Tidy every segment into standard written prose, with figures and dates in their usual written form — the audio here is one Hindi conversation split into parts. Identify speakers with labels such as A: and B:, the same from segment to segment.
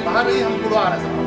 A: बाहर नहीं, हम पूरा आ रहे हैं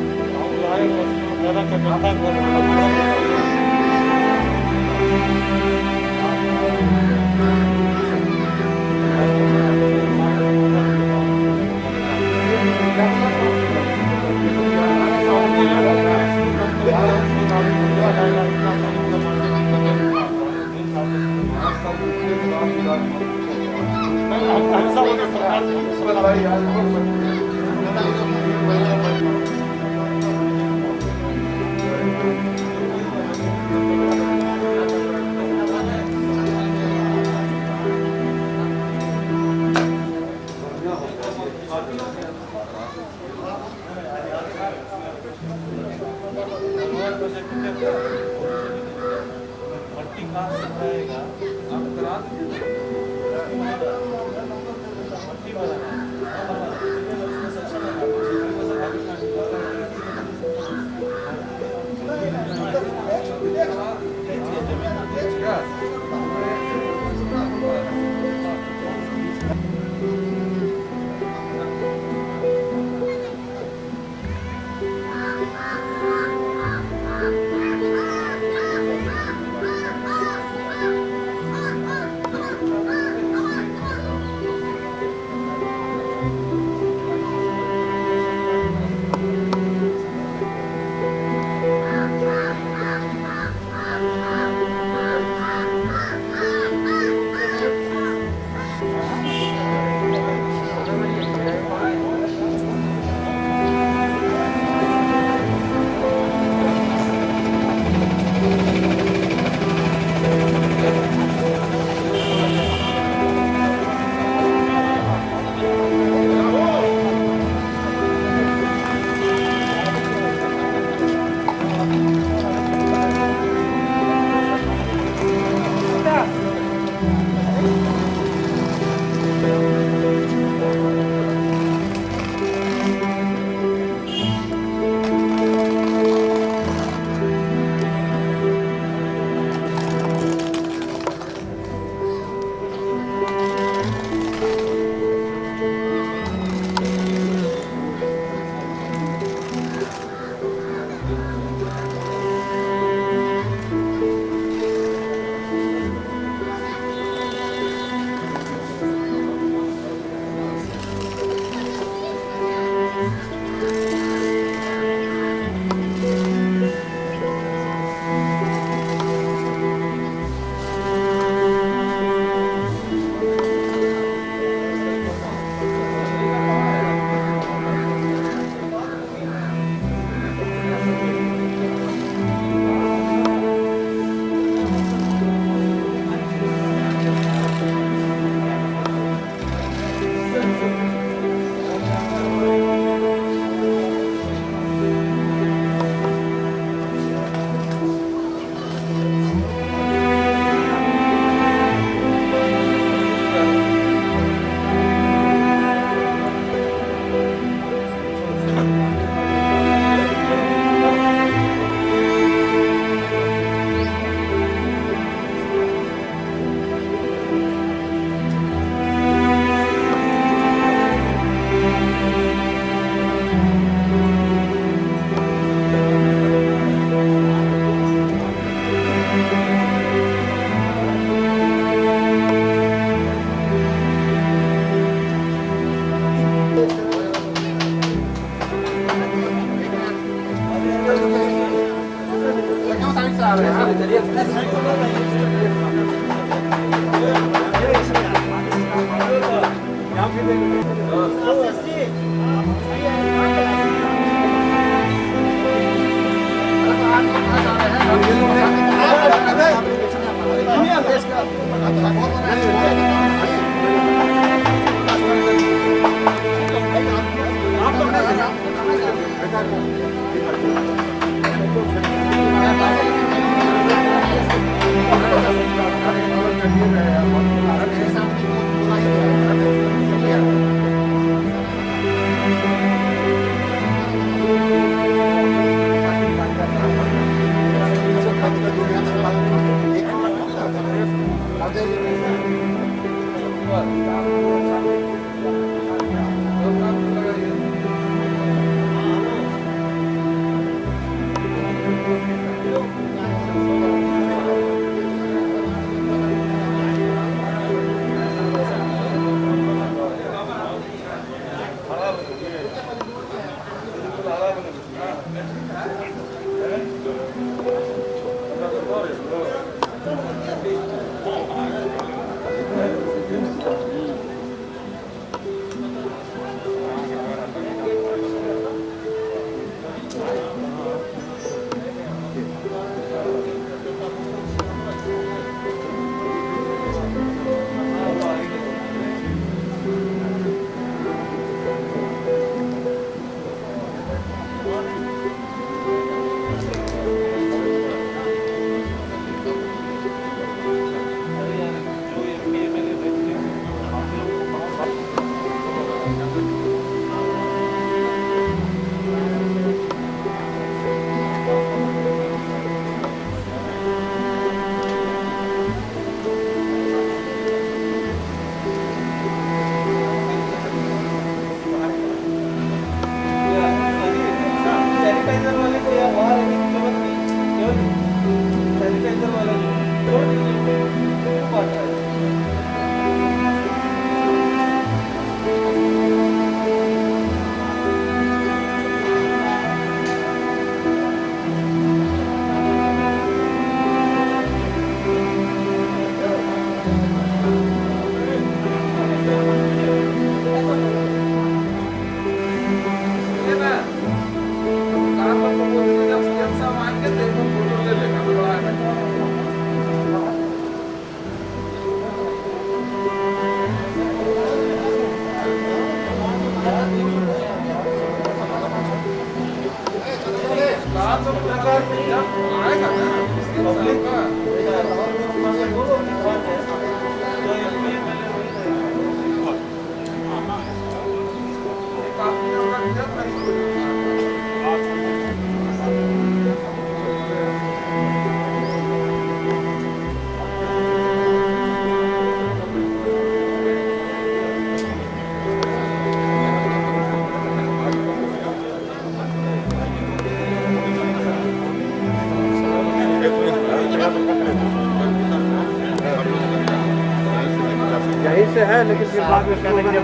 B: यहीं से है, लेकिन फिर बाद में कहने के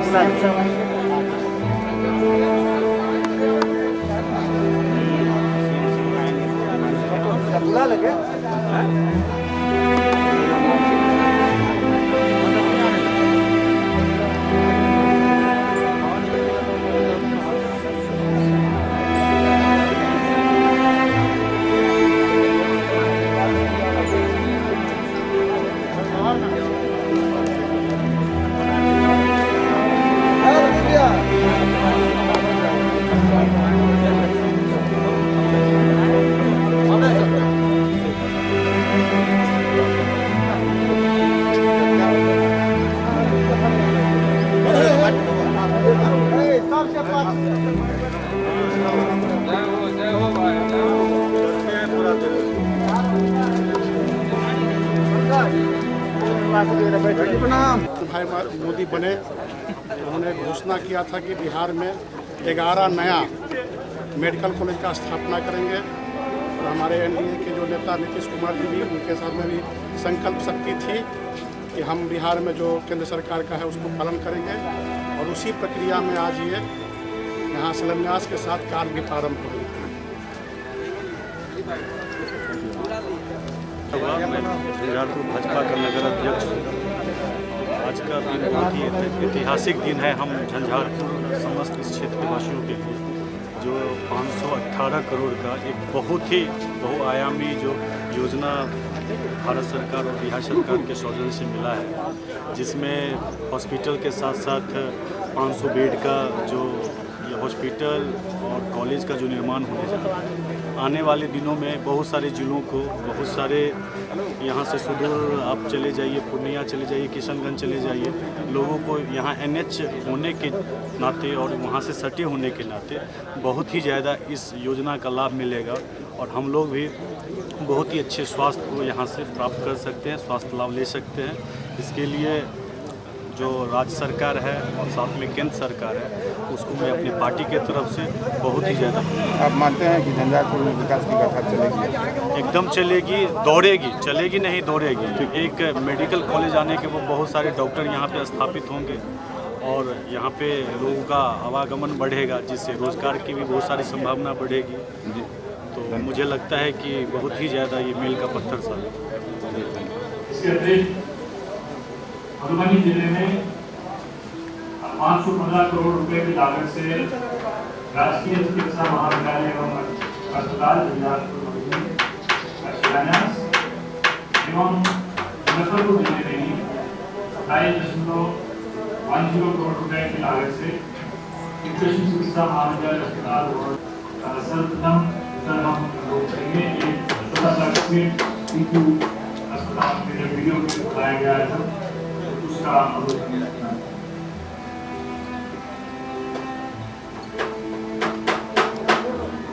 B: बुला लगे।
A: भाई मोदी बने, उन्होंने घोषणा किया था कि बिहार में 11 नया मेडिकल कॉलेज का स्थापना करेंगे। और हमारे एनडीए के जो नेता नीतीश कुमार जी भी, उनके साथ में भी संकल्प शक्ति थी कि हम बिहार में जो केंद्र सरकार का है उसको पालन करेंगे। और उसी प्रक्रिया में आज ये यहाँ शिलान्यास के साथ कार्य भी प्रारंभ हो गया।
C: मैं झंझारपुर भाजपा का नगर अध्यक्ष हूँ। आज का दिन बहुत ही ऐतिहासिक दिन है हम झंझारपुर समस्त इस क्षेत्र के वासियों के लिए, जो 518 करोड़ का एक बहुत ही बहुआयामी जो योजना भारत सरकार और बिहार सरकार के सौजन्य से मिला है, जिसमें हॉस्पिटल के साथ साथ 500 बेड का जो ये हॉस्पिटल और कॉलेज का जो निर्माण होने जा रहा है। आने वाले दिनों में बहुत सारे ज़िलों को, बहुत सारे यहाँ से सुदूर आप चले जाइए, पूर्णिया चले जाइए, किशनगंज चले जाइए, लोगों को यहाँ NH होने के नाते और वहाँ से सटे होने के नाते बहुत ही ज़्यादा इस योजना का लाभ मिलेगा और हम लोग भी बहुत ही अच्छे स्वास्थ्य को यहाँ से प्राप्त कर सकते हैं, स्वास्थ्य लाभ ले सकते हैं। इसके लिए जो राज्य सरकार है और साथ में केंद्र सरकार है, उसको मैं अपनी पार्टी के तरफ से बहुत ही ज़्यादा।
B: आप मानते हैं कि झंझारपुर में विकास की गाथा चलेगी?
C: एकदम चलेगी, दौड़ेगी, चलेगी नहीं दौड़ेगी। एक मेडिकल कॉलेज आने के वो बहुत सारे डॉक्टर यहाँ पे स्थापित होंगे और यहाँ पे लोगों का आवागमन बढ़ेगा, जिससे रोज़गार की भी बहुत सारी संभावना बढ़ेगी। तो मुझे लगता है कि बहुत ही ज़्यादा ये मील का पत्थर साबित।
D: मधुबनी जिले में 515 करोड़ रुपए की लागत से राजकीय चिकित्सा महाविद्यालय एवं अस्पताल झंझारपुर का शिलान्यास एवं मुजफ्फरपुर जिले में ही 27.10 करोड़ रुपए की लागत से कृषि चिकित्सा महाविद्यालय अस्पताल और सर्वप्रथम हम लोग करेंगे एक छोटा सा अस्पताल में जब वीडियो बताया गया है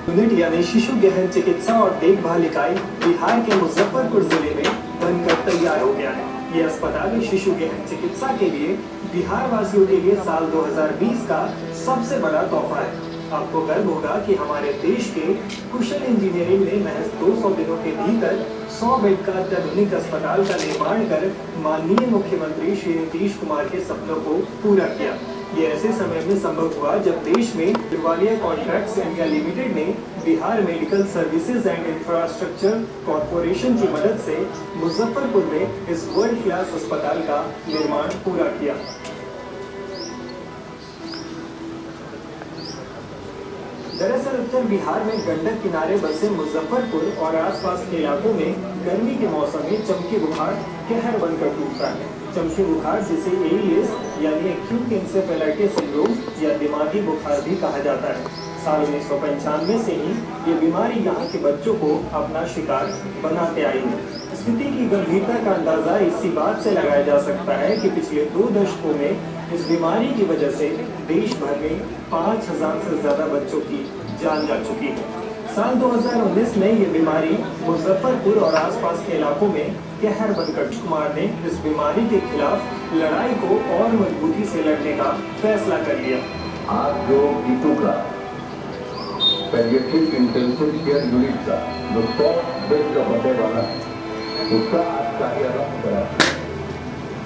E: यूनिट यानी शिशु गहन चिकित्सा और देखभाल इकाई बिहार के मुजफ्फरपुर जिले में बनकर तैयार हो गया है। ये अस्पताल शिशु गहन चिकित्सा के लिए बिहार वासियों के लिए साल 2020 का सबसे बड़ा तोहफा है। आपको गर्व होगा कि हमारे देश के कुशल इंजीनियरिंग ने महज 200 दिनों के भीतर 100 बेड का अत्याधुनिक अस्पताल का निर्माण कर माननीय मुख्यमंत्री श्री नीतीश कुमार के सपनों को पूरा किया। ये ऐसे समय में संभव हुआ जब देश में अहलुवालिया कॉन्ट्रैक्ट्स इंडिया लिमिटेड ने Bihar medical services and infrastructure corporation की मदद से मुजफ्फरपुर में इस वर्ल्ड क्लास अस्पताल का निर्माण पूरा किया। दरअसल उत्तर बिहार में गंडक किनारे बसे मुजफ्फरपुर और आसपास के इलाकों में गर्मी के मौसम में चमकी बुखार कहर बनकर टूटता है। चमकी बुखार जिसे एईएस यानी एक्यूट एन्सेफेलाइटिस सिंड्रोम या दिमागी बुखार भी कहा जाता है। साल 1995 से ही ये बीमारी यहाँ के बच्चों को अपना शिकार बनाते आई है। स्थिति की गंभीरता का अंदाजा इसी बात से लगाया जा सकता है कि पिछले 2 दशकों में इस बीमारी की वजह से देश भर में 5000 से ज्यादा बच्चों की जान जा चुकी है। साल 2019 में ये बीमारी मुजफ्फरपुर और आसपास के इलाकों में कहर बनकर कुमार ने इस बीमारी के खिलाफ लड़ाई को और मजबूती से लड़ने का फैसला कर लिया।
F: आज जो ईटू का पेडियाट्रिक इंटेंसिव केयर यूनिट का जो 100 बेड का बनने वाला है, उसका आज कार्यारंभ करा।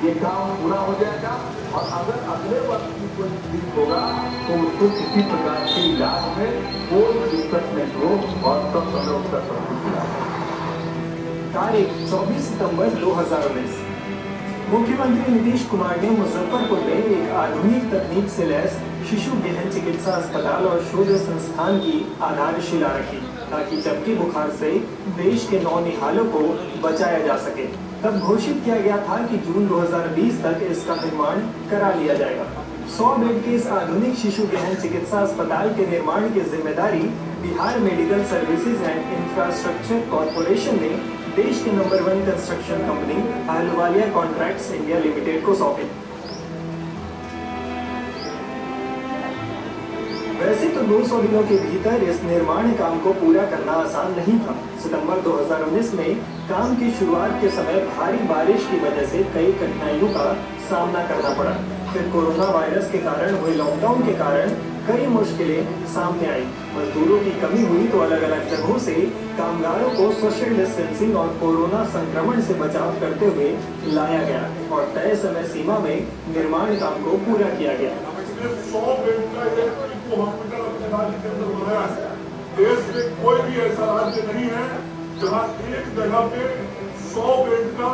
F: ये काम पूरा हो जाएगा और अगर अगले वर्ष की कोई तकलीफ होगा तो उसको किसी प्रकार के इलाज में कोई दिक्कत नहीं हो और सब समय उसका सब कुछ इलाज।
E: तारीख 24 सितंबर 2019। मुख्यमंत्री नीतीश कुमार ने मुजफ्फरपुर में एक आधुनिक तकनीक से लैस शिशु गहन चिकित्सा अस्पताल और शोध संस्थान की आधारशिला रखी ताकि चमकी बुखार से देश के नौनिहालों को बचाया जा सके। तब घोषित किया गया था कि जून 2020 तक इसका निर्माण करा लिया जाएगा। 100 बेड के इस आधुनिक शिशु गहन चिकित्सा अस्पताल के निर्माण की जिम्मेदारी Bihar medical services and infrastructure corporation ने देश के number 1 construction company Ahluwalia contracts India limited को सौंपी। वैसे तो 200 दिनों के भीतर इस निर्माण काम को पूरा करना आसान नहीं था। सितंबर 2019 में काम की शुरुआत के समय भारी बारिश की वजह से कई कठिनाइयों का सामना करना पड़ा। फिर कोरोना वायरस के कारण हुए लॉकडाउन के कारण कई मुश्किलें सामने आई। मजदूरों की कमी हुई तो अलग अलग जगहों से कामगारों को सोशल डिस्टेंसिंग और कोरोना संक्रमण से बचाव करते हुए लाया गया और तय समय सीमा में निर्माण काम को पूरा किया गया।
G: 100 बेड का एक हॉस्पिटल अपने राज्य के अंदर बनाया है। देश में कोई भी ऐसा राज्य नहीं है जहाँ एक जगह पे 100 बेड का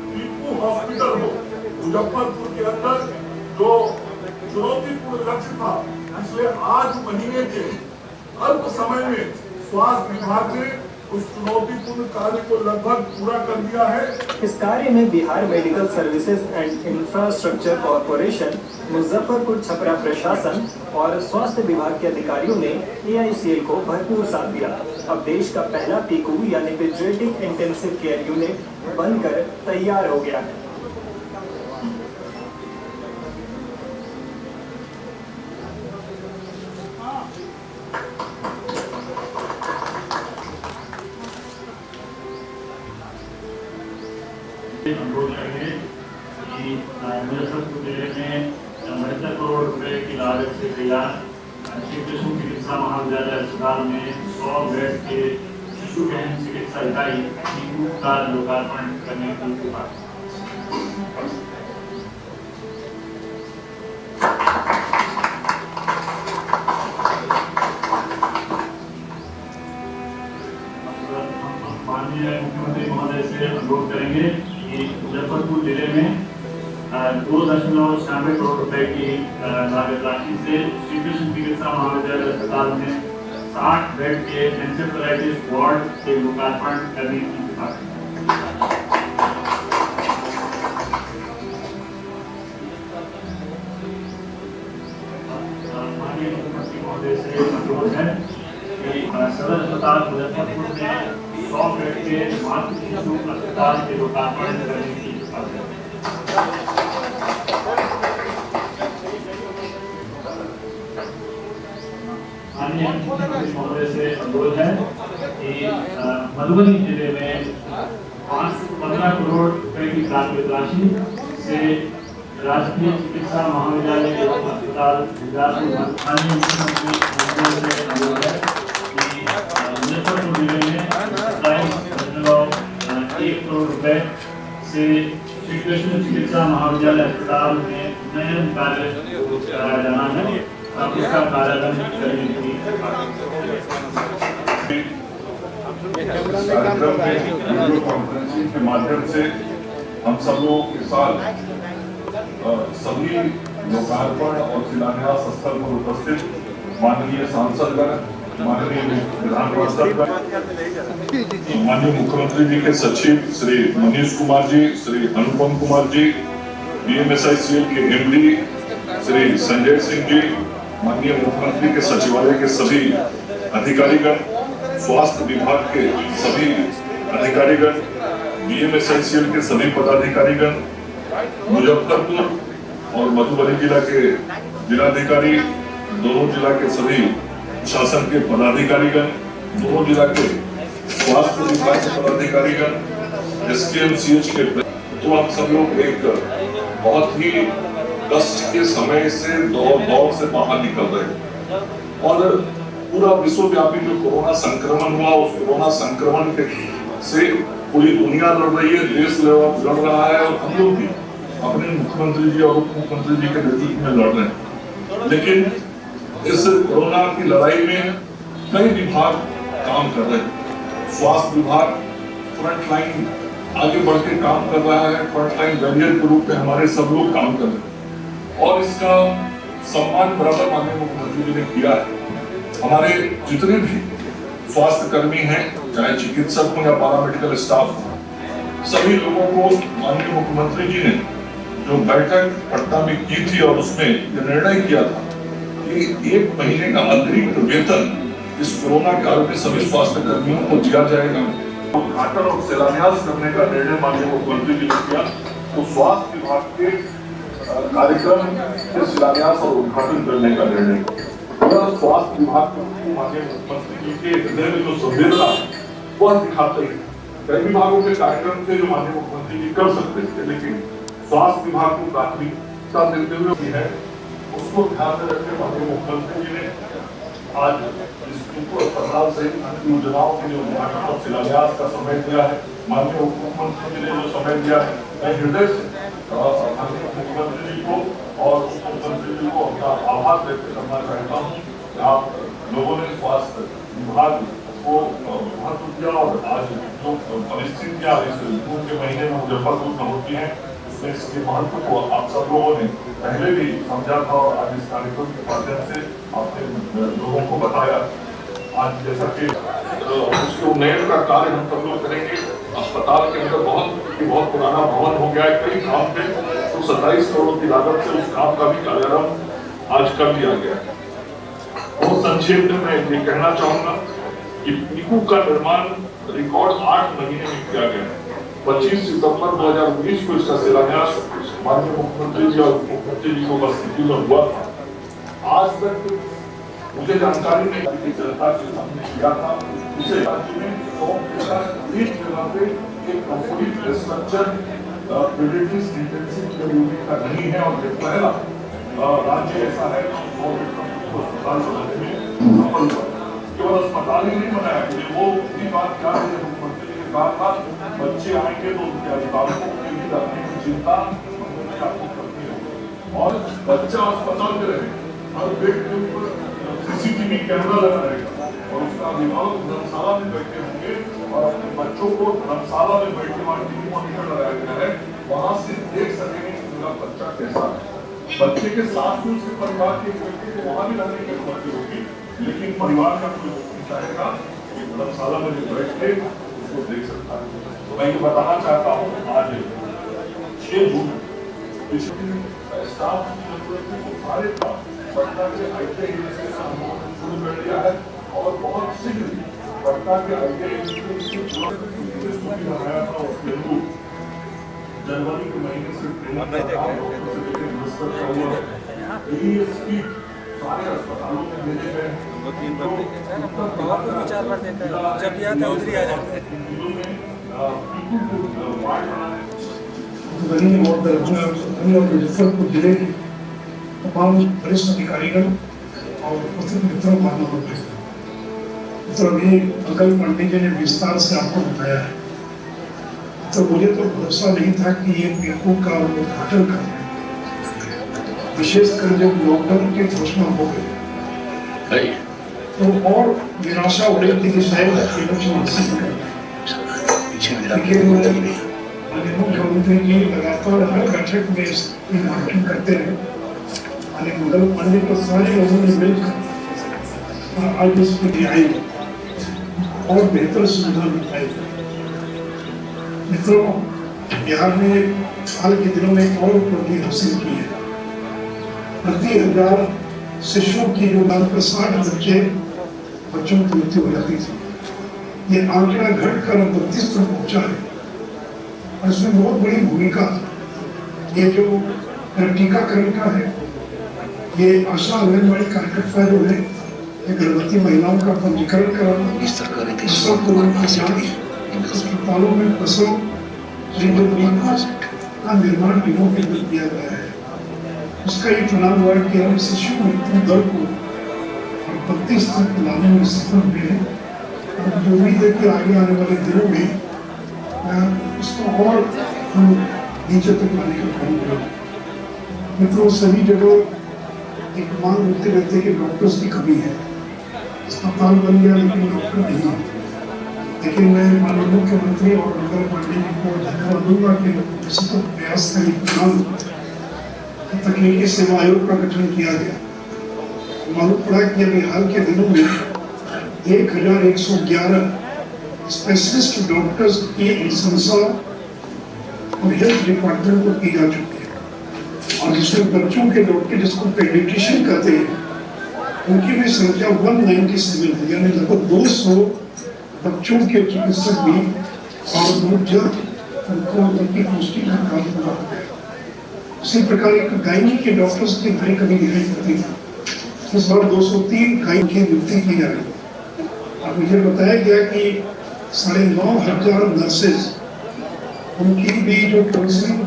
G: टीपू हॉस्पिटल हो। मुजफ्फरपुर के अंदर जो चुनौतीपूर्ण लक्ष्य था, पिछले 8 महीने के अल्प समय में स्वास्थ्य विभाग ने उस चुनौतीपूर्ण कार्य को लगभग पूरा कर दिया है।
E: इस कार्य में Bihar medical services and infrastructure corporation, Muzaffarpur Chhapra प्रशासन और स्वास्थ्य विभाग के अधिकारियों ने AICL को भरपूर साथ दिया। अब देश का पहला PICU यानी पीडियाट्रिक इंटेंसिव केयर यूनिट बनकर तैयार हो गया है।
D: अनुरोध करेंगे कि मुजफ्फरपुर जिले में 72 करोड़ रुपए की लागत से तैयार श्री कृष्ण चिकित्सा महाविद्यालय अस्पताल में 100 बेड के शिशु गहन चिकित्सा इकाई PICU का लोकार्पण करने की बात। माननीय मुख्यमंत्री महोदय से अनुरोध करेंगे कि मुजफ्फरपुर जिले में 2.96 करोड़ रुपए की लागत राशि से श्री कृष्ण चिकित्सा महाविद्यालय अस्पताल में 60 बेड के एंसेफेलाइटिस वार्ड के लोकार्पण करने की बात। माननीय मुख्यमंत्री महोदय से अनुरोध है कि सदर अस्पताल मुजफ्फरपुर में 100 बेड के मातृ शिशु अस्पताल के लोकार्पण करने की बात है। माननीय मुख्यमंत्री महोदय से अनुरोध है कि मधुबनी जिले में 515 करोड़ रुपए की लागत राशि से राजकीय चिकित्सा महाविद्यालय एवं अस्पताल गुजरात। माननीय मुख्यमंत्री महोदय से अनुरोध है कि मुजफ्फरपुर जिले में 1 करोड़ रुपए से श्री कृष्ण चिकित्सा महाविद्यालय अस्पताल में उन्नयन कार्य कराया जाना है और उसका कार्यान्वयन करने की
G: कार्यक्रम में वीडियो कॉन्फ्रेंसिंग के माध्यम से हम सब लोगों के साथ सभी लोकार्पण और शिलान्यास स्थल पर उपस्थित माननीय सांसदगण, माननीय विधान पार्षदगण, माननीय मुख्यमंत्री जी के सचिव श्री मनीष कुमार जी, श्री अनुपम कुमार जी, BMSICL के MD श्री संजय सिंह जी, माननीय मुख्यमंत्री के सचिवालय के सभी अधिकारीगण, स्वास्थ्य विभाग के सभी अधिकारीगण, BMSICL के सभी पदाधिकारीगण, मुजफ्फरपुर और मधुबनी जिला के जिलाधिकारी, दोनों जिला के सभी शासन के पदाधिकारीगण, दोनों जिला के स्वास्थ्य विभाग के पदाधिकारीगण, SKMCH के, तो हम सब लोग एक बहुत ही कष्ट के समय से दौर से बाहर निकल रहे हैं और पूरा विश्वव्यापी जो कोरोना संक्रमण हुआ, उस कोरोना संक्रमण से पूरी दुनिया लड़ रही है, देश लड़ रहा है और हम लोग भी अपने मुख्यमंत्री जी और उप मुख्यमंत्री जी के नेतृत्व में लड़ रहे हैं। लेकिन इस कोरोना की लड़ाई में कई विभाग काम कर रहे हैं। स्वास्थ्य विभाग फ्रंट लाइन आगे बढ़ के काम कर रहा है, फ्रंट लाइन वॉरियर के रूप में हमारे सब लोग काम कर रहे हैं और इसका सम्मान बराबर माननीय मुख्यमंत्री जी ने किया है। हमारे जितने भी स्वास्थ्य कर्मी हैं, चाहे चिकित्सक हो या पैरामेडिकल स्टाफ हो, सभी लोगों को माननीय मुख्यमंत्री जी ने जो बैठक पटना में की थी और उसमें यह निर्णय किया था कि 1 महीने का अतिरिक्त वेतन इस कोरोना काल में सभी स्वास्थ्य कर्मियों को दिया जाएगा। उद्घाटन और शिलान्यास करने का निर्णय माननीय मुख्यमंत्री जी ने किया, तो स्वास्थ्य विभाग के कार्यक्रम के शिलान्यास और उद्घाटन करने का निर्णय। स्वास्थ्य विभाग को माननीय मुख्यमंत्री जी के हृदय में जो संवेदना वह दिखाते हैं। कई विभागों के कार्यक्रम थे जो माननीय मुख्यमंत्री जी कर सकते थे, लेकिन स्वास्थ्य विभाग को प्राथमिकता देते हुए है, उसको ध्यान में रखते माननीय मुख्यमंत्री जी ने आज इस अस्पताल से योजनाओं के जो उद्घाटन और शिलान्यास का समय दिया है। माननीय मुख्यमंत्री जी ने जो समय दिया है, मैं हृदय से माननीय मुख्यमंत्री जी को और उप मुख्यमंत्री जी को अपना आभार व्यक्त करना चाहता हूँ। आप लोगों ने स्वास्थ्य विभाग उसको महत्व दिया और आज जो परिस्थितियाँ इस जून के महीने में मुजफ्फरपुर में होती हैं उसमें इसके महत्व को आप सब लोगों ने पहले भी समझा था और आज इस कार्यक्रम के माध्यम से आपने लोगों को बताया। आज जैसा कि उसके उन्नयन का कार्य हम सब लोग करेंगे। अस्पताल के अंदर बहुत पुराना भवन हो गया है, कई काम थे, तो 27 करोड़ की लागत से उस काम का भी कार्यारंभ आज कर दिया गया। बहुत संक्षेप में मैं ये कहना चाहूंगा कि पीकू का निर्माण रिकॉर्ड 8 महीने में किया गया है। 25 सितंबर 2019 को इसका शिलान्यास माननीय मुख्यमंत्री जी और मुख्यमंत्री जी को उपस्थिति में हुआ था। आज तक मुझे जानकारी नहीं जनता के सामने किया था। इसे राज्य में 1 जगह पे एक complete restructure privileges intensive duty का नहीं है और ये पहला राज्य ऐसा है अस्पताल बनाने में सफल हुआ। केवल अस्पताल ही नहीं बनाया, वो भी बात क्या है मुख्यमंत्री ने कहा था बच्चे आएंगे तो उनके अभिभावकों की भी रखने की चिंता आपको करनी होगी और बच्चा अस्पताल में रहे, हर बेड के ऊपर CCTV कैमरा लगा रहेगा और उसका अभिभावक धर्मशाला में बैठे होंगे और अपने बच्चों को धर्मशाला में बैठे हुआ टीवी मॉनिटर लगाया गया है, वहां से देख सकेंगे कि मेरा बच्चा कैसा है। बच्चे के साथ में उसके परिवार के व्यक्ति को वहां भी रहने की अनुमति होगी, लेकिन परिवार का कोई चाहेगा कि धर्मशाला में जो बैठ के उसको देख सकता है। तो मैं ये बताना चाहता हूँ आज 6 जून स्टाफ की जरूरत है वो सारे पटना के ITI यूनिवर्सिटी शुरू कर दिया है और बहुत शीघ्र पटना के ITI यूनिवर्सिटी लगाया था उसके अनुरूप जनवरी के महीने से सारे अस्पतालों में भेजे गए।
B: जब यहाँ था उधर ही आ जाते
H: मुजफ्फरपुर जिले के तमाम वरिष्ठ अधिकारीगण और उपस्थित मित्रों को तो अभी अकल पांडे जी ने विस्तार से आपको बताया है, तो मुझे तो भरोसा नहीं था कि ये पीकू का उद्घाटन कर, विशेषकर जब लॉकडाउन की घोषणा हो गई तो और निराशा हो रही थी कि शायद मुख्यमंत्री जी लगातार हर बैठक में इसकी मार्किंग करते रहे। मंगल पांडे को सारे लोगों ने मिलकर आज इसके लिए आई और बेहतर सुविधा मिलाई। मित्रों, बिहार ने हाल के दिनों में एक और उपलब्धि हासिल की है। प्रति 1000 शिशुओं की जो 60 बच्चों की मृत्यु हो जाती थी, ये आंकड़ा घटकर 32 तक पहुंचा है और इसमें बहुत बड़ी भूमिका ये जो टीकाकरण का है, ये आशा आंगनबाड़ी कार्यकर्ता जो है, ये गर्भवती महिलाओं का पंजीकरण कराना, अस्पतालों में प्रसव का निर्माण दिनों के लिए किया गया है। उसका ये चुनाव हुआ कि हम शिशु मृत्यु दर को 32 तक लाने में सफल हुए हैं और जो उम्मीद है कि आगे आने वाले दिनों में इसको और हम नीचे तक लाने का काम करेंगे। मित्रों, सभी जगह एक मांग होते रहते कि डॉक्टर्स की कमी है, अस्पताल बन गया लेकिन डॉक्टर नहीं है। लेकिन मैं माननीय मुख्यमंत्री और मंगल पांडे जी को धन्यवाद दूंगा कि इसी को प्रयास का एक प्लान तकनीकी सेवा आयोग का गठन किया गया। मालूम पड़ा कि अभी हाल के दिनों में 1111 स्पेशलिस्ट डॉक्टर्स की अनुशंसा और हेल्थ डिपार्टमेंट को की जा चुकी है और जिसमें बच्चों के डॉक्टर जिसको पेडियाट्रिशियन कहते हैं उनकी भी संख्या 197 है, यानी लगभग 200 बच्चों के चिकित्सक भी और बहुत जल्द उनको उनकी पुष्टि का काम पूरा हो गया। इसी प्रकार एक गायनी के डॉक्टर्स की भारी कमी दिखाई पड़ती थी। इस बार 203 गायन की नियुक्ति की जा रही है और मुझे बताया गया कि 9,500 नर्सेज उनकी भी जो काउंसलिंग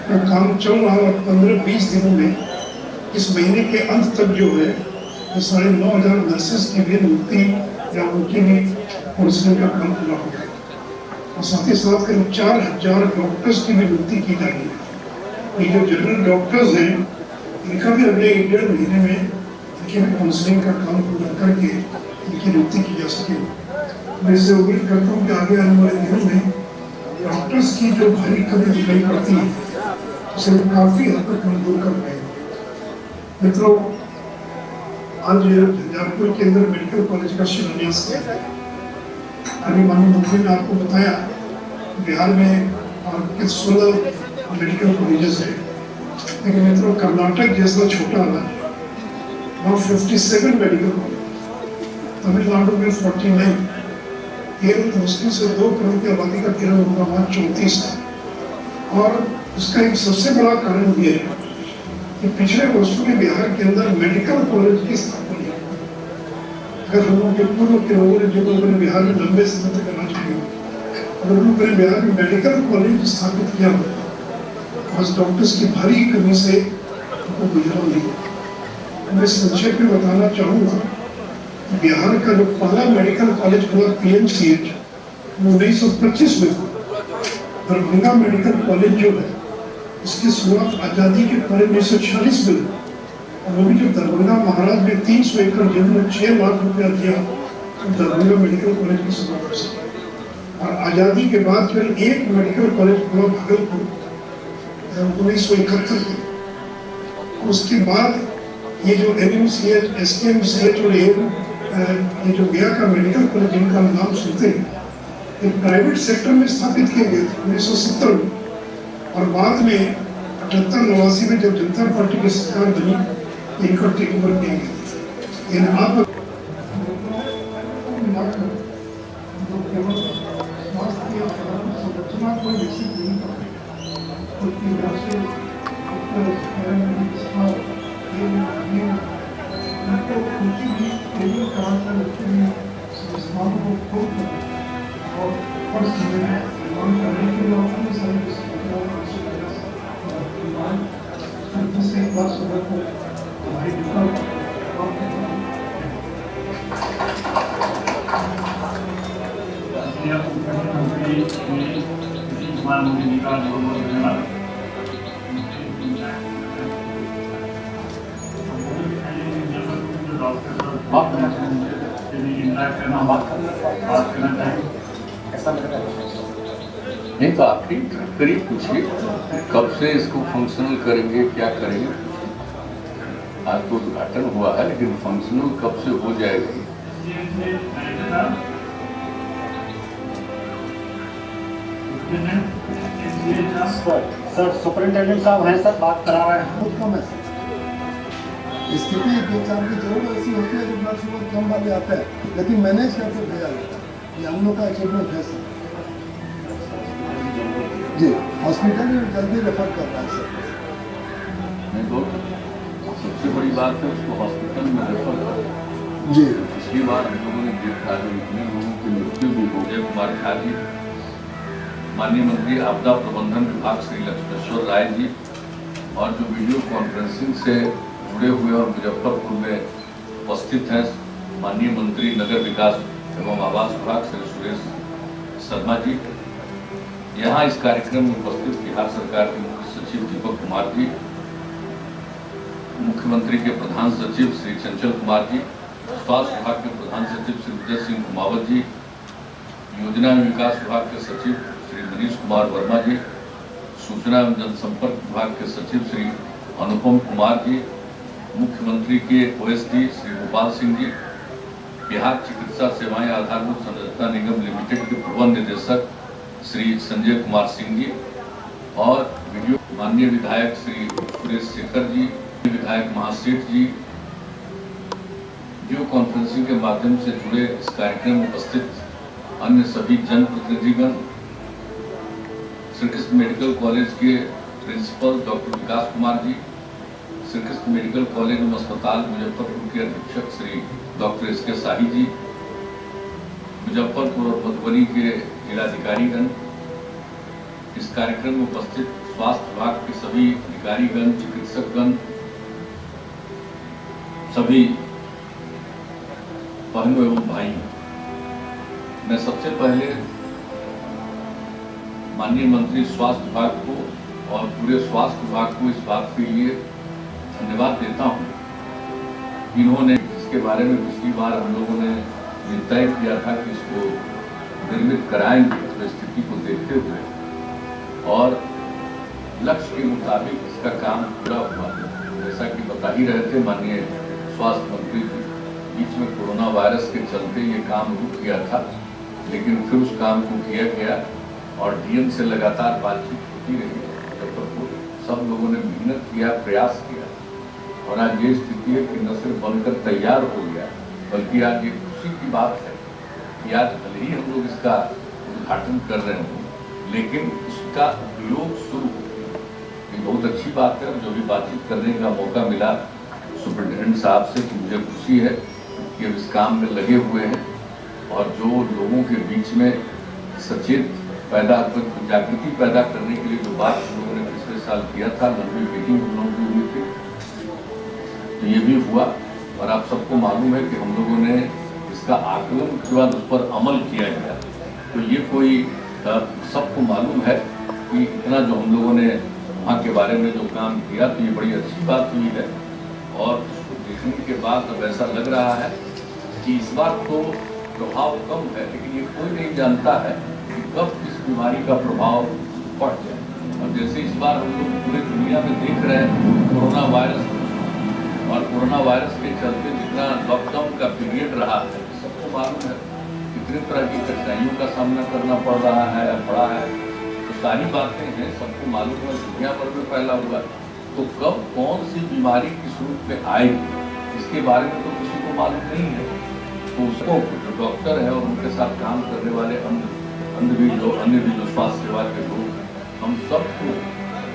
H: का काम चल रहा है और 15-20 दिनों में इस महीने के अंत तक जो है तो 9,500 नर्सेज की भी नियुक्ति या उनकी भी काउंसलिंग का काम पूरा हो जाएगा और साथ ही साथ करीब 4,000 डॉक्टर्स की भी नियुक्ति की जा रही है। ये जो जनरल डॉक्टर्स हैं इनका भी अगले 1.5 महीने में इनकी भी काउंसलिंग का काम पूरा करके इनकी नियुक्ति की जा सकेगी। मैं इससे उम्मीद करता हूँ कि आगे आने वाले दिनों में डॉक्टर्स की जो भारी कमी दिखाई पड़ती है उसे काफी हद तक हम दूर कर पाएंगे। मित्रों, आज झंझारपुर के अंदर मेडिकल कॉलेज का शिलान्यास किया गया। अभी माननीय मंत्री ने आपको बताया बिहार में 16 मेडिकल कॉलेजेस है, लेकिन मित्रों कर्नाटक जैसा छोटा राज्य वहाँ 57 मेडिकल कॉलेज, तमिलनाडु में 49, केरल मुश्किल से 2 करोड़ की आबादी का केरल होगा वहाँ 34 है। और उसका एक सबसे बड़ा कारण ये है कि पिछले वर्षों में बिहार के अंदर मेडिकल कॉलेज की स्थापना है। अगर हम लोगों के पूर्व के लोगों ने जो लोगों ने बिहार में लंबे समय तक राज किया, अगर उन्होंने बिहार में मेडिकल कॉलेज स्थापित किया होता, आज डॉक्टर्स की भारी कमी से उनको गुजरा नहीं। मैं संक्षेप में बताना चाहूँगा, बिहार का जो पहला मेडिकल कॉलेज हुआ PMCH वो 1925 में, दरभंगा मेडिकल कॉलेज जो है इसकी शुरुआत आज़ादी के पहले 1946 में, और वो भी जो दरभंगा महाराज ने 300 एकड़ जमीन में 6 लाख रुपया दिया तो दरभंगा मेडिकल कॉलेज की शुरुआत हो सकी। और आज़ादी के बाद फिर एक मेडिकल कॉलेज हुआ भागलपुर 1971 में। उसके बाद ये जो NMCH, SKMCH और ये जो गया का मेडिकल कॉलेज जिनका नाम सुनते हैं, ये प्राइवेट सेक्टर में स्थापित किए गए थे 1970 में। और बाद में 78-89 में जब जनता पार्टी की सरकार बनी, इनका टेक ओवर किया गया। इन आप संरचना को विकसित नहीं
F: नहीं तो आप ही करीब पूछिए कब से इसको फंक्शनल करेंगे, क्या करेंगे। आज तो उद्घाटन हुआ है, लेकिन फंक्शनल कब से हो जाएगा।
I: सर सुपरिंटेंडेंट साहब हैं सर, बात करा रहे हैं।
H: बहुत कम है स्थिति, 2-4 की जरूरत ऐसी होती है जो ब्लड शुगर कम वाले आते हैं, लेकिन मैनेज करके भेजा जाता है। ये हम लोग का अचीवमेंट है सर। जी हॉस्पिटल में जल्दी रेफर कर रहा है सर।
F: नहीं तो सबसे बड़ी बात है उसको हॉस्पिटल में रेफर कर।
H: जी
F: पिछली बार हम लोगों ने देखा कि इतने लोगों की मृत्यु भी हो गई। कुमार झा जी, माननीय मंत्री आपदा प्रबंधन विभाग श्री लक्ष्मेश्वर राय जी, और जो वीडियो कॉन्फ्रेंसिंग से जुड़े हुए और मुजफ्फरपुर में उपस्थित हैं माननीय मंत्री नगर विकास एवं आवास विभाग श्री सुरेश शर्मा जी, यहाँ इस कार्यक्रम में उपस्थित बिहार सरकार के मुख्य सचिव दीपक कुमार जी, मुख्यमंत्री के प्रधान सचिव श्री चंचल कुमार जी, स्वास्थ्य विभाग के प्रधान सचिव श्री विजय सिंह कुमावत जी, योजना एवं विकास विभाग के सचिव श्री मनीष कुमार वर्मा जी, सूचना एवं जनसंपर्क विभाग के सचिव श्री अनुपम कुमार जी, मुख्यमंत्री के OSD श्री गोपाल सिंह जी, बिहार चिकित्सा सेवाएं आधारभूत संरचना निगम लिमिटेड के प्रबंध निदेशक श्री संजय कुमार सिंह जी, और वीडियो माननीय विधायक श्री सुरेश शेखर जी, विधायक महासेठ जी, वीडियो कॉन्फ्रेंसिंग के माध्यम से जुड़े इस कार्यक्रम में उपस्थित अन्य सभी जनप्रतिनिधिगण, श्री कृष्ण मेडिकल कॉलेज के प्रिंसिपल डॉक्टर विकास कुमार जी, श्री कृष्ण मेडिकल कॉलेज एवं अस्पताल मुजफ्फरपुर के अधीक्षक श्री डॉक्टर SK शाही जी, मुजफ्फरपुर और मधुबनी के जिलाधिकारीगण, इस कार्यक्रम में उपस्थित स्वास्थ्य विभाग के सभी अधिकारीगण, चिकित्सकगण, सभी बहनों एवं भाई, मैं सबसे पहले माननीय मंत्री स्वास्थ्य विभाग को और पूरे स्वास्थ्य विभाग को इस बात के लिए धन्यवाद देता हूं, इन्होंने इसके बारे में पिछली बार हम लोगों ने तय किया था कि इसको निर्मित कराएंगे तो स्थिति को देखते हुए और लक्ष्य के मुताबिक इसका काम पूरा हुआ। जैसा कि बता ही रहे थे माननीय स्वास्थ्य मंत्री जी, बीच में कोरोना वायरस के चलते ये काम रुक गया था, लेकिन फिर उस काम को किया गया और डीएम से लगातार बातचीत होती रही। सब लोगों ने मेहनत किया, प्रयास किया और आज ये स्थिति है कि न सिर्फ बनकर तैयार हो गया, बल्कि आज ये खुशी की बात है कि आज भले ही हम लोग इसका उद्घाटन कर रहे हैं, लेकिन उसका उपयोग शुरू हो गया। ये बहुत अच्छी बात है। जो भी बातचीत करने का मौका मिला सुप्रिंटेंडेंट साहब से, कि मुझे खुशी है कि अब इस काम में लगे हुए हैं और जो लोगों के बीच में सचेत जागृति पैदा करने के लिए जो बात हम लोगों ने पिछले साल किया था, लंबी मीटिंग हम लोगों की हुई थी, तो ये भी हुआ। और आप सबको मालूम है कि हम लोगों ने इसका आकलन के बाद उस पर अमल किया गया। तो ये कोई सबको मालूम है कि इतना जो हम लोगों ने वहाँ के बारे में जो काम किया, तो ये बड़ी अच्छी बात हुई है। और उसको देखने के बाद अब ऐसा लग रहा है कि इस बार तो प्रभाव कम है, लेकिन ये कोई नहीं जानता है कि कब इस बीमारी का प्रभाव बढ़ जाए। और जैसे इस बार हम लोग पूरी दुनिया में देख रहे हैं कोरोना वायरस, और कोरोना वायरस के चलते जितना लॉकडाउन का पीरियड रहा है, सबको मालूम है कितने तरह की कठिनाइयों का सामना करना पड़ रहा है या पड़ा है। तो सारी बातें हैं, सबको मालूम है, दुनिया भर में फैला हुआ है। तो कब कौन सी बीमारी किस रूप में आएगी, इसके बारे में तो किसी को मालूम नहीं है। तो उसको जो डॉक्टर है और उनके साथ काम करने वाले अन्य भी जो स्वास्थ्य सेवा के लोग, हम सबको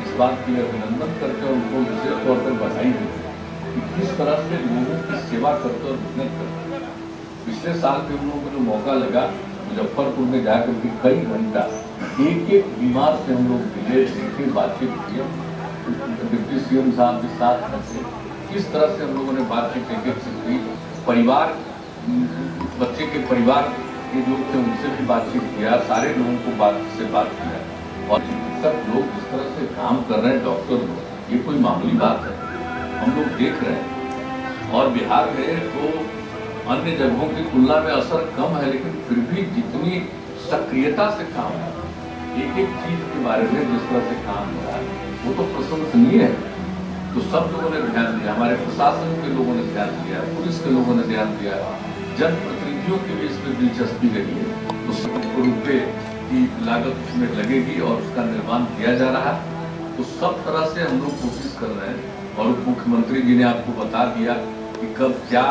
F: इस बात के लिए अभिनंदन करते हैं, उनको विशेष तौर पर बधाई देते हैं कि किस तरह से लोगों की सेवा करते और मेहनत करते हैं। पिछले साल भी हम लोगों को जो मौका लगा मुजफ्फरपुर में जाकर के कई घंटा एक एक बीमार से हम लोग मिले, देखे, बातचीत किए। डिप्टी सीएम साहब के साथ किस तरह से हम लोगों ने बातचीत की, परिवार, बच्चे के परिवार के जो थे उनसे भी बातचीत किया, सारे लोगों को बात किया। और चिकित्सक लोग जिस तरह से काम कर रहे हैं, डॉक्टर लोग, ये कोई मामूली बात है, हम लोग देख रहे हैं। और बिहार में तो अन्य जगहों की तुलना में असर कम है, लेकिन फिर भी जितनी सक्रियता से काम है, एक एक चीज के बारे में जिस तरह से काम हो रहा है, वो तो प्रशंसनीय है। तो सब लोगों ने ध्यान दिया, हमारे प्रशासन के लोगों ने ध्यान दिया, पुलिस के लोगों ने ध्यान दिया, जनप्रतिनिधियों की भी इसमें दिलचस्पी रही है। तो 100 करोड़ रुपये की लागत उसमें लगेगी और उसका निर्माण किया जा रहा है। तो सब तरह से हम लोग कोशिश कर रहे हैं। और उप मुख्यमंत्री जी ने आपको बता दिया कि कब क्या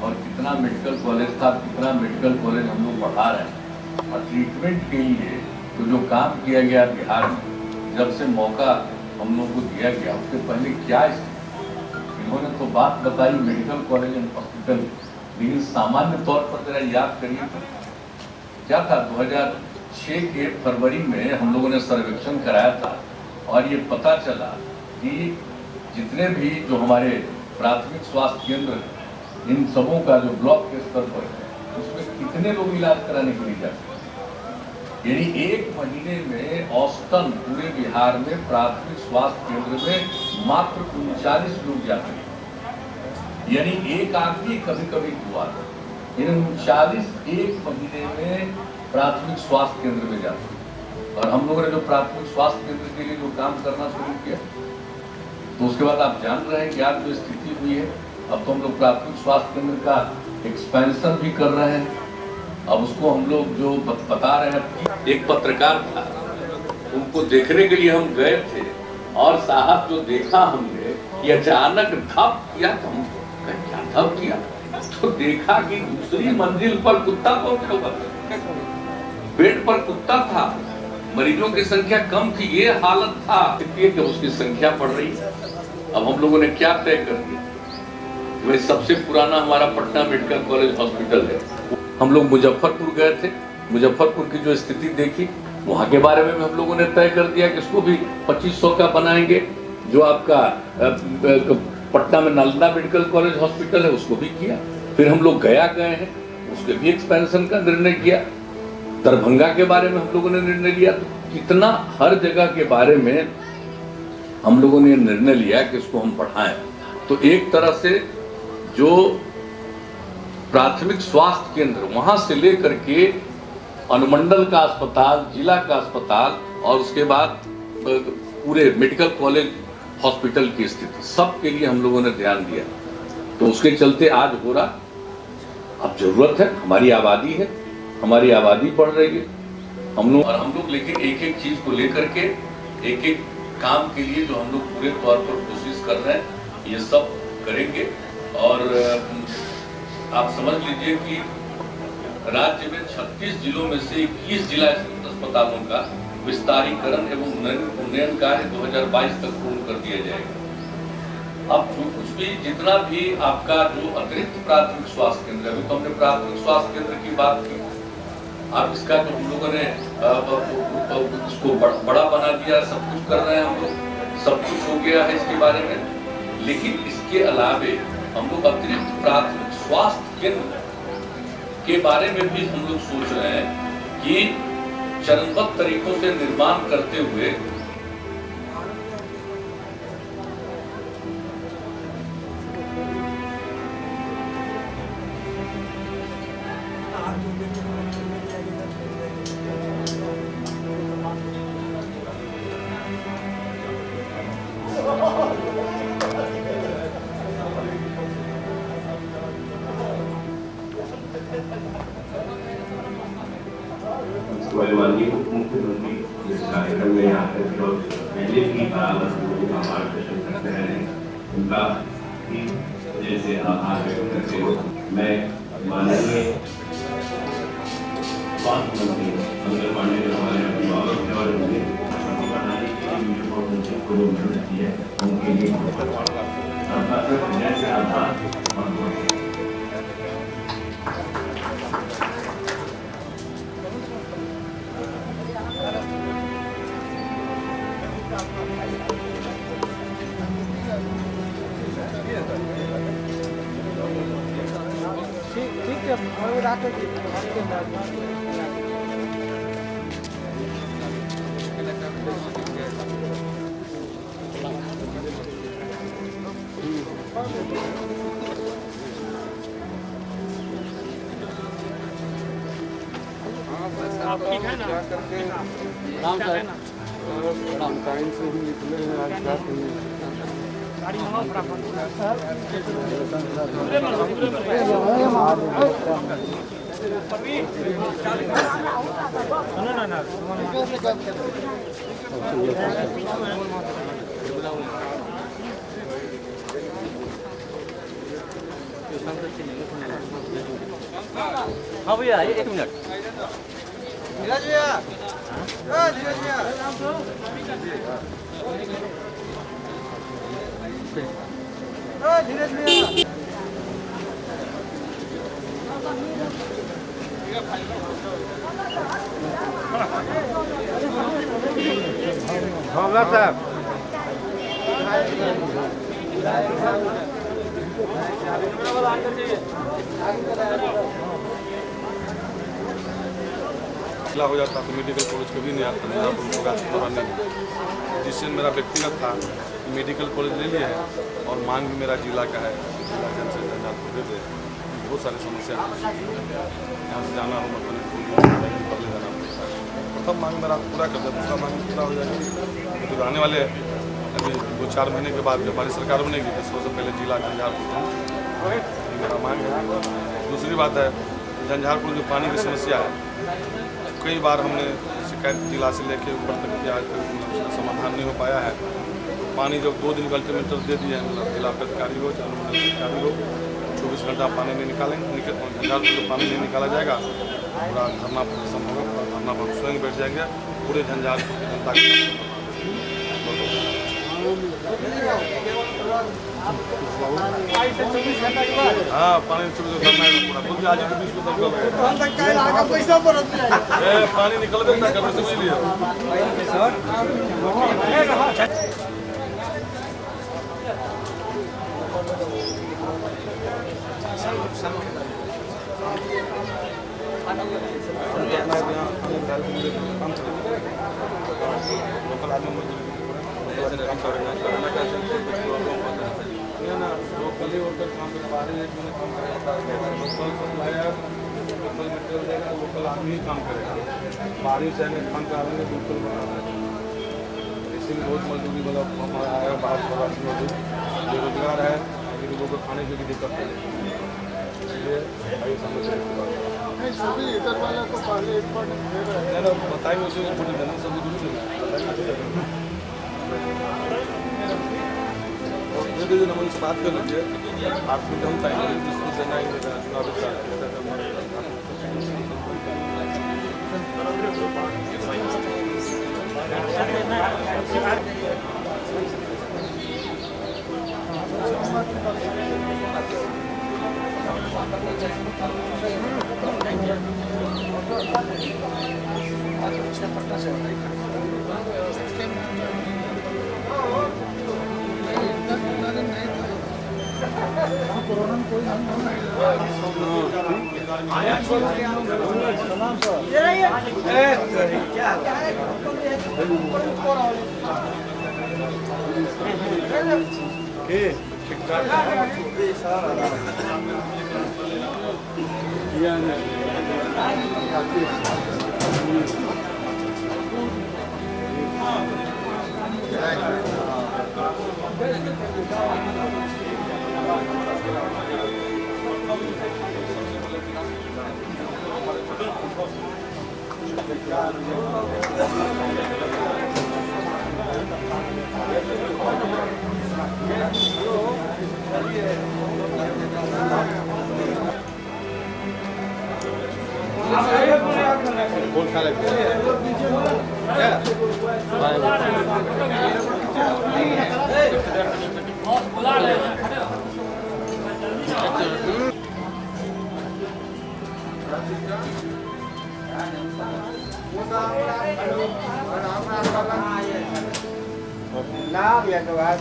F: और कितना मेडिकल कॉलेज था, कितना मेडिकल कॉलेज हम लोग बढ़ा रहे हैं। और ट्रीटमेंट के लिए तो जो काम किया गया बिहार में, जब से मौका हम लोग को दिया गया, उससे पहले क्या स्थिति, इन्होंने तो बात बताई मेडिकल कॉलेज एंड हॉस्पिटल, लेकिन सामान्य तौर पर जरा याद करिए क्या था। 2006 के फरवरी में हम लोगों ने सर्वेक्षण कराया था और ये पता चला कि जितने भी जो हमारे प्राथमिक स्वास्थ्य केंद्र हैं, इन सबों का जो ब्लॉक के स्तर पर है, उसमें कितने लोग इलाज कराने के लिए जाते हैं। यानी एक महीने में औसतन पूरे बिहार में प्राथमिक स्वास्थ्य केंद्र में मात्र 39 लोग जाते हैं। यानी एक आदमी कभी कभी हुआ, यानी 39 एक महीने में प्राथमिक स्वास्थ्य केंद्र में जाते हैं। और हम लोगों ने जो प्राथमिक स्वास्थ्य केंद्र के लिए जो काम करना शुरू किया, तो उसके बाद आप जान रहे हैं कि आज जो स्थिति हुई है, अब तो हम लोग प्राथमिक स्वास्थ्य केंद्र का एक्सपेंशन भी कर रहे हैं। अब उसको हम लोग जो बता रहे हैं, एक पत्रकार था, उनको देखने के लिए हम गए थे और साहब जो देखा हमने कि अचानक धप किया, तो हम क्या धप किया, तो देखा कि दूसरी मंजिल पर कुत्ता पहुंचा हुआ था, बेड पर कुत्ता था, मरीजों की संख्या कम थी, ये हालत था कि उसकी संख्या बढ़ रही है। अब हम लोगों ने क्या तय कर दिया, वह सबसे पुराना हमारा पटना मेडिकल कॉलेज हॉस्पिटल है। हम लोग मुजफ्फरपुर गए थे, मुजफ्फरपुर की जो स्थिति देखी, वहाँ के बारे में हम लोगों ने तय कर दिया कि इसको भी 2500 का बनाएंगे। जो आपका पटना में नालंदा मेडिकल कॉलेज हॉस्पिटल है, उसको भी किया। फिर हम लोग गया गए हैं, उसके भी एक्सपेंशन का निर्णय किया। दरभंगा के बारे में हम लोगों ने निर्णय लिया। तो कितना हर जगह के बारे में हम लोगों ने निर्णय लिया कि इसको हम बढ़ाएं। तो एक तरह से जो प्राथमिक स्वास्थ्य केंद्र, वहां से लेकर के अनुमंडल का अस्पताल, जिला का अस्पताल और उसके बाद पूरे मेडिकल कॉलेज हॉस्पिटल की स्थिति, सब के लिए हम लोगों ने ध्यान दिया। तो उसके चलते आज हो रहा। अब जरूरत है, हमारी आबादी है, हमारी आबादी बढ़ रही है, हम लोग लेकिन एक एक चीज को लेकर के एक एक काम के लिए जो हम लोग पूरे तौर पर कोशिश कर रहे हैं, ये सब करेंगे। और आप समझ लीजिए कि राज्य में 36 जिलों में से 21 जिला अस्पतालों का विस्तारीकरण एवं उन्नयन कार्य 2022 तक पूर्ण कर दिया जाएगा। अब जो कुछ भी जितना भी आपका जो अतिरिक्त प्राथमिक स्वास्थ्य केंद्र, अभी तो हमने प्राथमिक स्वास्थ्य केंद्र की बात की, अब इसका जो हम लोगों ने इसको बड़ा बना दिया, सब कुछ कर रहे हैं हम लोग, सब कुछ हो गया है इसके बारे में। लेकिन इसके अलावे हम लोग अतिरिक्त प्राथमिक स्वास्थ्य केंद्र के बारे में भी हम लोग सोच रहे हैं कि चरणबद्ध तरीकों से निर्माण करते हुए
J: माननीय उप मुख्यमंत्री इस कार्यक्रम में आकर जो पहले की परामर्श लोगों का मार्गदर्शन करते रहे, उनका भी जैसे आभार व्यक्त करते हो। मैं माननीय स्वास्थ्य मंत्री मंगल पांडे जो हमारे अभिभावक थे और उन्हें बनाने के लिए मुझे को मेहनत की है, उनके लिए जैसे आभार और
B: टाइम से ही निकले हैं आज रात में।
K: हाँ भैया एक मिनट।
B: धीरज भैया, धीरज भैया, धीरज भैया। होगा साहब।
L: मसला हो जाता तो मेडिकल कॉलेज कभी नहीं आता, जिससे मेरा व्यक्तिगत था मेडिकल कॉलेज ले लिया है और मांग भी मेरा जिला का है, जिला जनसेल झंझारपुर दे दे। बहुत सारी समस्या यहाँ से जाना हो मतलब पहले जाना पड़ता है। प्रथम मांग मेरा पूरा कर दिया, दूसरा मांग पूरा हो जाएगा। तो आने वाले अभी 2-4 महीने के बाद जब हमारी सरकार बनेगी तो सबसे पहले जिला झंझारपुर मेरा मांग है। दूसरी बात है झंझारपुर जो पानी की समस्या है, कई बार हमने शिकायत जिला से लेके ऊपर तक किया, आज तक उसका समाधान नहीं हो पाया है। पानी जब 2 दिन का अल्टीमेटम दे दिया है, मतलब जिला अधिकारी हो चाहे अधिकारी हो, 24 घंटा पानी नहीं निकालेंगे, झंझारपुर से पानी नहीं निकाला जाएगा, पूरा धरना प्रदर्शन होगा, पूरा धरना पर स्वयं बैठ जाएंगे पूरे झंझारपुर की जनता के। हाँ पानी 24 घंटा पूरा बोलिए आज 20 पैसा पानी निकल गया कर समझ लिया। लोकली होकर काम कर बाहर काम लोकल मटेरियल देगा, लोकल आदमी ही काम करेगा। बाहरी से खान का आदमी बिल्कुल बनाना है। इसीलिए बहुत मजदूरी मतलब हमारा आया बाहर प्रवासी मजदूर बेरोजगार है, अभी लोगों को खाने की भी दिक्कत है। इसलिए भाई समझ
B: सभी इधर वाला तो पहले एक बार
L: बताइए उसे बोले देना सभी दूर से दे दीजिए नंबर से बात कर लीजिए। आपको हम टाइम जिसको देना ही देगा
B: कोरोना में कोई
L: बोल खा लेते
B: नाम या तो बात